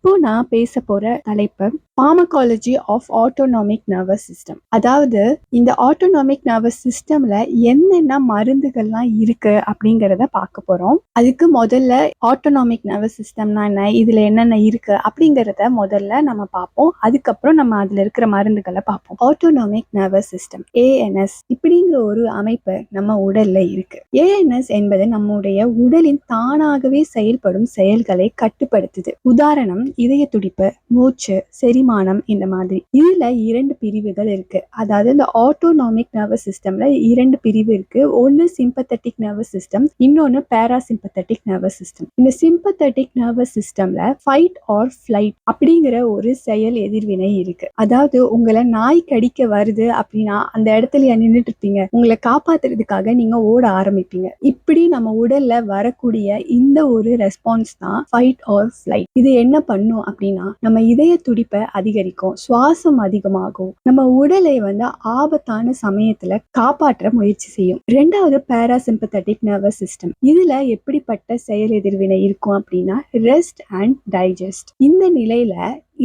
இப்போ நான் பேச போற தலைப்பு pharmacology of autonomic nervous system. அதாவது இந்த ஆட்டோனாமிக் நர்வஸ் சிஸ்டம்ல என்னென்ன மருந்துகள்லாம் இருக்கு அப்படிங்கிறத பார்க்க போறோம். அதுக்கு முதல்ல ஆட்டோனாமிக் நர்வஸ் சிஸ்டம்னா என்ன, இதுல என்னென்ன இருக்கு அப்படிங்கிறத முதல்ல நம்ம பார்ப்போம். அதுக்கப்புறம் நம்ம அதுல இருக்கிற மருந்துகளை பார்ப்போம். ஆட்டோனாமிக் நர்வஸ் சிஸ்டம் ANS இப்படிங்கிற ஒரு அமைப்பு நம்ம உடல்ல இருக்கு. ANS என்பது நம்முடைய உடலின் தானாகவே செயல்படும் செயல்களை கட்டுப்படுத்துது. உதாரணம் இதய துடிப்பு, மூச்சு, செரிமானம், இந்த மாதிரி. இதுல 2 பிரிவுகள் இருக்கு. அதாவது இந்த ஆட்டோனாமிக் நர்வஸ் சிஸ்டம்ல 2 பிரிவு இருக்கு. ஒன்னு சிம்பத்தட்டிக் நர்வஸ் சிஸ்டம், இன்னொன்னு பாராசிம்பத்தட்டிக் நர்வஸ் சிஸ்டம். இந்த சிம்பத்தட்டிக் நர்வஸ் சிஸ்டம்ல ஃபைட் ஆர் ஃபிளைட் அப்படிங்கிற ஒரு செயல் எதிர்வினை இருக்கு. அதாவது உங்களை நாய் கடிக்க வருது அப்படின்னா அந்த இடத்துல நின்றுட்டு இருப்பீங்க, உங்களை காப்பாத்துறதுக்காக நீங்க ஓட ஆரம்பிப்பீங்க. இப்படி நம்ம உடல்ல வரக்கூடிய இந்த ஒரு ரெஸ்பான்ஸ் தான் ஃபைட் ஆர் ஃபிளைட். இது என்ன பண்ணும் அப்படின்னா நம்ம இதய துடிப்பை அதிகரிக்கும், சுவாசம் அதிகமாகும், நம்ம உடலை ஆபத்தான சமயத்துல காப்பாற்ற முயற்சி செய்யும். 2வது பாராசிம்பத்தட்டிக் நர்வஸ் சிஸ்டம். இதுல எப்படிப்பட்ட செயல் எதிர்வினை இருக்கும் அப்படின்னா ரெஸ்ட் அண்ட் டைஜஸ்ட். இந்த நிலையில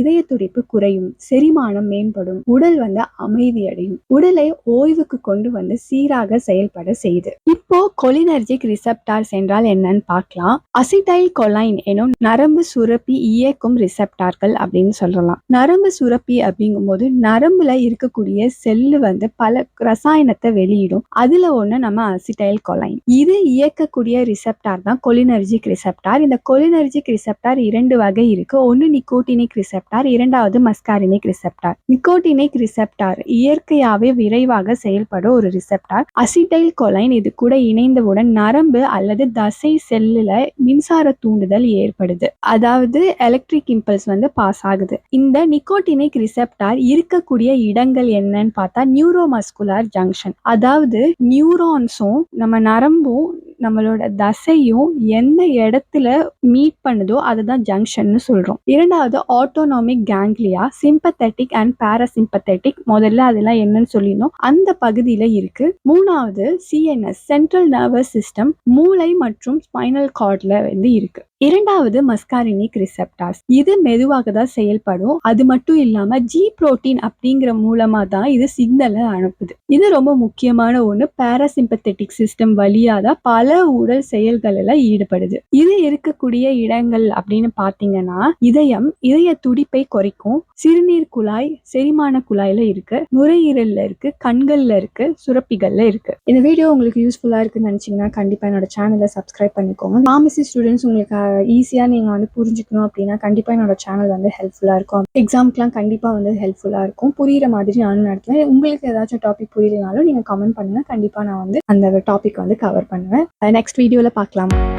இதய துடிப்பு குறையும், செரிமானம் மேம்படும், உடல் அமைதி அடையும், உடலை ஓய்வுக்கு கொண்டு சீராக செயல்பட செய்யுது. இப்போ கொலினர்ஜிக் ரிசெப்டார்ஸ் என்றால் என்னன்னு பார்க்கலாம். அசிடைல் கொலைன் எனும் நரம்பு சுரப்பி இயக்கும் ரிசெப்டார்கள் அப்படின்னு சொல்லலாம். நரம்பு சுரப்பி அப்படிங்கும் போது நரம்புல இருக்கக்கூடிய செல்லு பல ரசாயனத்தை வெளியிடும். அதுல ஒண்ணு நம்ம அசிடைல் கொலைன். இது இயக்கக்கூடிய ரிசெப்டார் தான் கொலினர்ஜிக் ரிசெப்டார். இந்த கொலினர்ஜிக் ரிசெப்டார் 2 வகை இருக்கு. ஒன்னு நிக்கோட்டினிக் ரிசெப்டார், 2வது மஸ்காரினிக் ரிசெப்டார். நிக்கோட்டினிக் ரிசெப்டார் இயற்கையாவே விரைவாக செயல்படும் ஒரு ரிசெப்டார். அசிடைல் கொலைன் இது கூட இணைந்தவுடன் நரம்பு அல்லது தசை செல்லுல மின்சார தூண்டுதல் ஏற்படுது. அதாவது எலக்ட்ரிக் இம்பல்ஸ் பாஸ் ஆகுது. இந்த நிக்கோட்டினிக் ரிசெப்டார் இருக்கக்கூடிய இடங்கள் என்னன்னு பார்த்தா நியூரோமஸ்குலர் ஜங்ஷன். அதாவது நியூரான்ஸும் நம்ம நரம்பும் நம்மளோட தசையும் எந்த இடத்துல மீட் பண்ணுதோ அதுதான் ஜங்ஷன் சொல்றோம். 2வது autonomic ganglia, sympathetic and parasympathetic. முதல்ல அதெல்லாம் என்னன்னு சொல்லிடணும், அந்த பகுதியில இருக்கு. 3வது CNS, சென்ட்ரல் நர்வஸ் சிஸ்டம், மூளை மற்றும் ஸ்பைனல் கார்ட்ல இருக்கு. 2வது மஸ்காரினிக் ரிசெப்டார்ஸ். இது மெதுவாக தான் செயல்படும். அது மட்டும் இல்லாம ஜி புரோட்டீன் அப்படிங்கிற மூலமா தான் இது சிக்னலை அனுப்புது. இது ரொம்ப முக்கியமான ஒண்ணு. பாராசிம்பத்தட்டிக் சிஸ்டம் வழியா தான் பல உடல் செயல்களில் ஈடுபடுது. இது இருக்கக்கூடிய இடங்கள் அப்படின்னு பாத்தீங்கன்னா இதயம், இதய துடிப்பை குறைக்கும், சிறுநீர் குழாய், செரிமான குழாயில இருக்கு, நுரையீரல்ல இருக்கு, கண்கள்ல இருக்கு, சுரப்பிகள்ல இருக்கு. இந்த வீடியோ உங்களுக்கு யூஸ்ஃபுல்லா இருக்குன்னு நினைச்சீங்கன்னா கண்டிப்பா என்னோட சேனலை சப்ஸ்கிரைப் பண்ணிக்கோங்க. ஃபார்மசி ஸ்டூடெண்ட்ஸ் உங்களுக்கு ஈஸியா நீங்க புரிஞ்சுக்கணும் அப்படின்னா கண்டிப்பா என்னோட சேனல் ஹெல்ப்ஃபுல்லா இருக்கும். எக்ஸாம்க்குலாம் கண்டிப்பா ஹெல்ப்ஃபுல்லா இருக்கும். புரியுற மாதிரி நானும் நடத்துவேன். உங்களுக்கு ஏதாச்சும் டாபிக் புரியலனாலும் நீங்க கமெண்ட் பண்ணுங்க. கண்டிப்பா நான் அந்த டாபிக் கவர் பண்ணுவேன். நெக்ஸ்ட் வீடியோல பார்க்கலாம்.